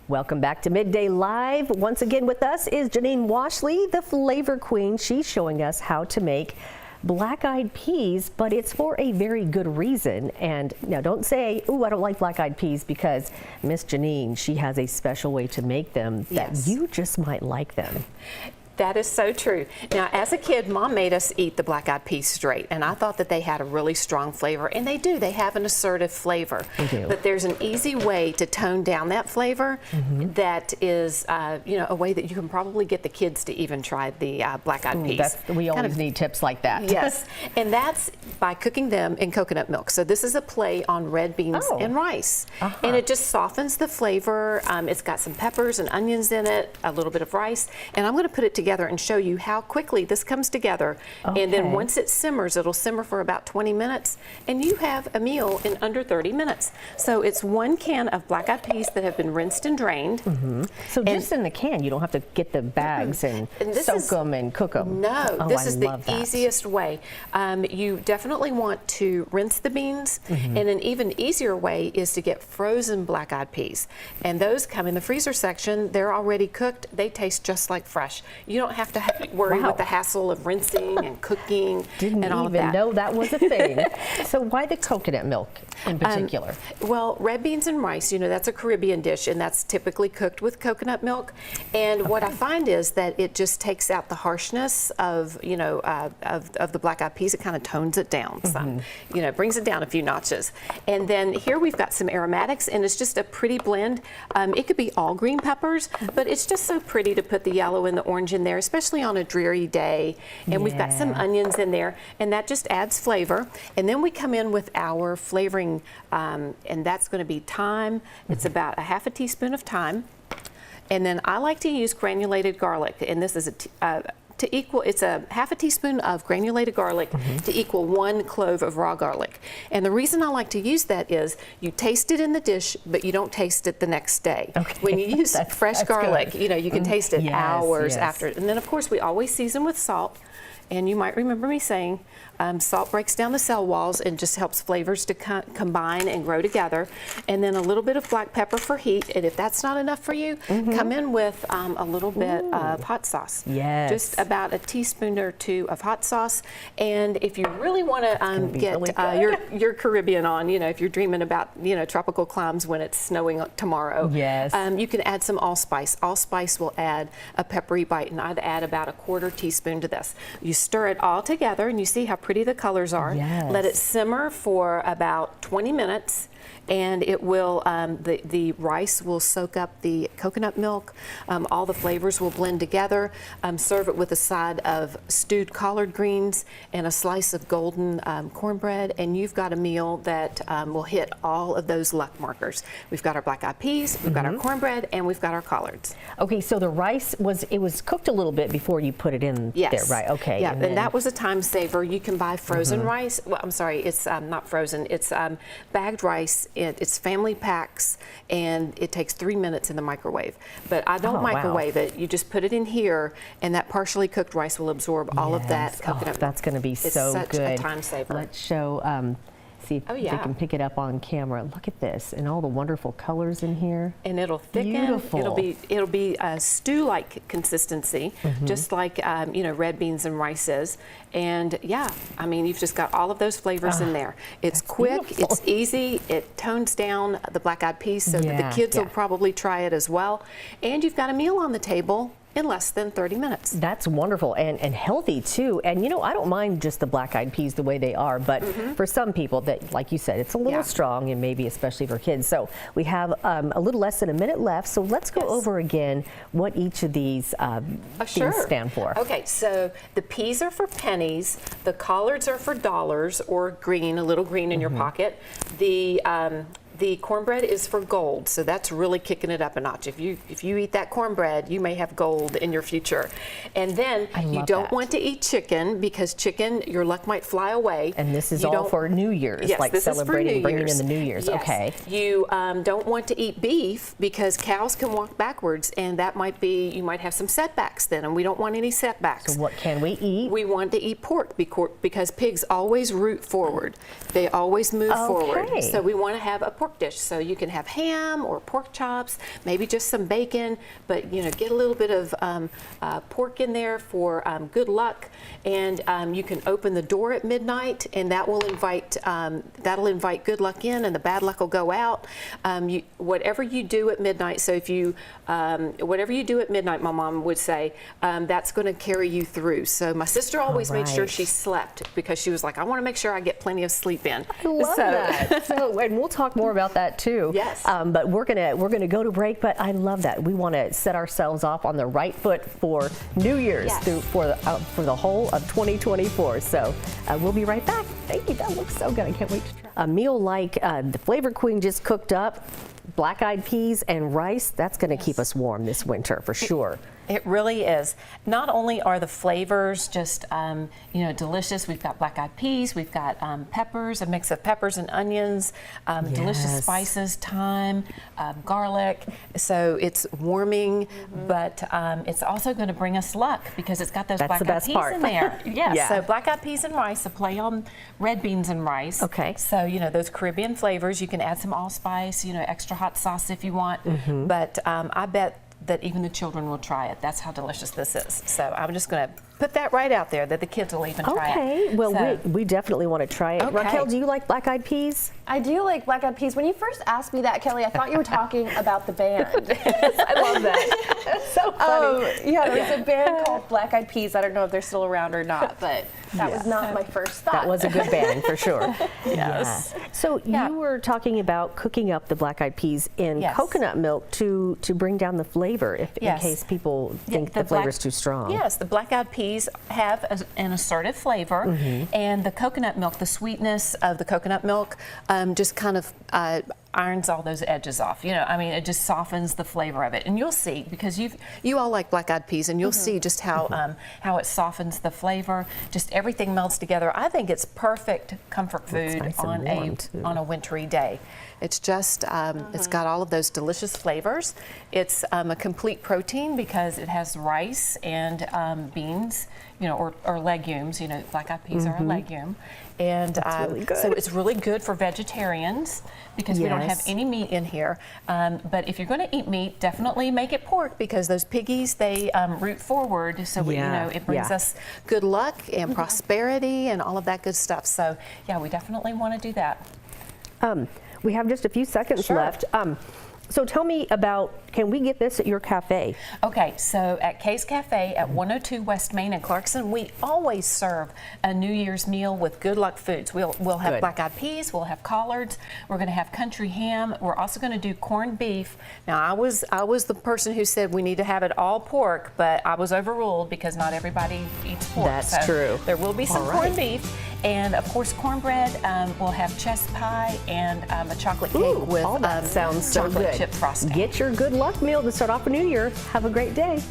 Welcome back to Midday Live. Once again with us is Janine Washle, the flavor queen. She's showing us how to make black-eyed peas, but it's for a very good reason. And now don't say, "Ooh, I don't like black-eyed peas," because Miss Janine, she has a special way to make them that you just might like them. That is so true. Now, as a kid, Mom made us eat the black-eyed peas straight, and I thought that they had a really strong flavor, and they do. They have an assertive flavor. They do. But there's an easy way to tone down that flavor that is, you know, a way that you can probably get the kids to even try the black-eyed peas. We always need tips like that. Yes, and that's by cooking them in coconut milk. So this is a play on red beans and rice, and it just softens the flavor. It's got some peppers and onions in it, a little bit of rice, and I'm going to put it together and show you how quickly this comes together. And then once it simmers, it'll simmer for about 20 minutes, and you have a meal in under 30 minutes. So it's 1 can of black-eyed peas that have been rinsed and drained. So just in the can, you don't have to get the bags and soak them and cook them. No, this is the easiest way. You definitely want to rinse the beans, and an even easier way is to get frozen black-eyed peas. And those come in the freezer section. They're already cooked. They taste just like fresh. You don't have to worry with the hassle of rinsing and cooking and all of that. Didn't even know that was a thing. So why the coconut milk in particular? Well, red beans and rice, you know, that's a Caribbean dish, and that's typically cooked with coconut milk. And what I find is that it just takes out the harshness of, you know, of the black-eyed peas. It kind of tones it down some, you know, brings it down a few notches. And then here we've got some aromatics, and it's just a pretty blend. It could be all green peppers, but it's just so pretty to put the yellow and the orange in there, especially on a dreary day. And we've got some onions in there, and that just adds flavor. And then we come in with our flavoring, and that's going to be thyme. It's about a ½ teaspoon of thyme. And then I like to use granulated garlic, and this is it's a ½ teaspoon of granulated garlic to equal 1 clove of raw garlic. And the reason I like to use that is you taste it in the dish, but you don't taste it the next day. When you use fresh garlic, you know, you can taste it hours after. And then, of course, we always season with salt. And you might remember me saying salt breaks down the cell walls and just helps flavors to combine and grow together. And then a little bit of black pepper for heat. And if that's not enough for you, come in with a little bit of hot sauce. Just about a teaspoon or 2 of hot sauce. And if you really want to get your Caribbean on, you know, if you're dreaming about, you know, tropical climes when it's snowing tomorrow, you can add some allspice. Allspice will add a peppery bite, and I'd add about a ¼ teaspoon to this. You stir it all together, and you see how pretty the colors are. Let it simmer for about 20 minutes, and it will the rice will soak up the coconut milk. All the flavors will blend together. Serve it with a side of stewed collard greens and a slice of golden cornbread, and you've got a meal that will hit all of those luck markers. We've got our black-eyed peas, we've got our cornbread, and we've got our collards. Okay, so the rice was cooked a little bit before you put it in there, right? Okay. Yeah, and that was a time saver. You can buy frozen rice. Well, I'm sorry, it's not frozen. It's bagged rice. It's family packs, and it takes 3 minutes in the microwave. But I don't microwave it. You just put it in here, and that partially cooked rice will absorb all of that coconut. That's going to be so good. It's such a time saver. Let's show. See if they can pick it up on camera. Look at this and all the wonderful colors in here. And it'll thicken. Beautiful. It'll be a stew-like consistency, just like you know, red beans and rice is. And yeah, I mean, you've just got all of those flavors in there. It's quick, it's easy, it tones down the black-eyed peas so that the kids will probably try it as well. And you've got a meal on the table in less than 30 minutes. That's wonderful and healthy too. And you know, I don't mind just the black-eyed peas the way they are, but for some people that, like you said, it's a little strong, and maybe especially for kids. So we have a little less than a minute left. So let's go over again what each of these things stand for. Okay, so the peas are for pennies, the collards are for dollars, or green, a little green in your pocket. The cornbread is for gold, so that's really kicking it up a notch. If you eat that cornbread, you may have gold in your future. And then you don't want to eat chicken, because chicken, your luck might fly away. And this is all for New Year's, like celebrating, bringing in the New Year's. Okay. You don't want to eat beef, because cows can walk backwards, and that might be, you might have some setbacks then, and we don't want any setbacks. So what can we eat? We want to eat pork, because pigs always root forward. They always move forward. So we want to have a pork pork dish. So you can have ham or pork chops, maybe just some bacon, but get a little bit of pork in there for good luck. And you can open the door at midnight, and that will invite that'll invite good luck in, and the bad luck will go out. Whatever you do at midnight. So if you whatever you do at midnight, my mom would say, that's going to carry you through. So my sister always made sure she slept, because she was like, I want to make sure I get plenty of sleep in. I love that. So, and we'll talk more about that too. Yes. But we're gonna go to break. But I love that. We want to set ourselves off on the right foot for New Year's for the whole of 2024. So we'll be right back. Thank you. That looks so good. I can't wait to try. A meal like the Flavor Queen just cooked up, black-eyed peas and rice. That's going to keep us warm this winter for sure. It really is. Not only are the flavors just delicious. We've got black-eyed peas, we've got peppers, a mix of peppers and onions, delicious spices, thyme, garlic. So it's warming, but it's also going to bring us luck, because it's got those black-eyed peas in there. Yes. So black-eyed peas and rice, a play on red beans and rice. Okay. So those Caribbean flavors. You can add some allspice, extra hot sauce if you want. But I bet that even the children will try it. That's how delicious this is. So I'm just going to put that right out there, that the kids will even try it. Okay, well, so, we definitely want to try it. Okay. Raquel, do you like black-eyed peas? I do like black-eyed peas. When you first asked me that, Kelly, I thought you were talking about the band. I love that. That's so funny. Yeah, there's a band called Black Eyed Peas. I don't know if they're still around or not, but that was not my first thought. That was a good band for sure. Yes. Yeah. So you were talking about cooking up the black-eyed peas in coconut milk to bring down the flavor, in case people think the flavor's too strong. Yes, the black-eyed peas have an assertive flavor, and the coconut milk, the sweetness of the coconut milk, just kind of irons all those edges off. It just softens the flavor of it. And you'll see, because you all like black-eyed peas, and you'll see just how it softens the flavor. Just everything melts together. I think it's perfect comfort food nice on a wintry day. It's just it's got all of those delicious flavors. It's a complete protein, because it has rice and beans, or legumes. Black-eyed peas are a legume. And really good. so it's really good for vegetarians, because we don't have any meat in here. But if you're going to eat meat, definitely make it pork, because those piggies, they root forward. So it brings us good luck and prosperity and all of that good stuff. So yeah, we definitely want to do that. We have just a few seconds left. So tell me about, can we get this at your cafe? Okay, so at Kay's Cafe at 102 West Main in Clarkson, we always serve a New Year's meal with good luck foods. We'll have black-eyed peas, we'll have collards, we're going to have country ham, we're also going to do corned beef. Now, I was the person who said we need to have it all pork, but I was overruled, because not everybody eats pork. That's true. There will be some corned beef, and of course cornbread. We'll have chess pie and a chocolate cake with all that sounds so chocolate good. chip frosting. Get your good luck meal to start off a new year. Have a great day.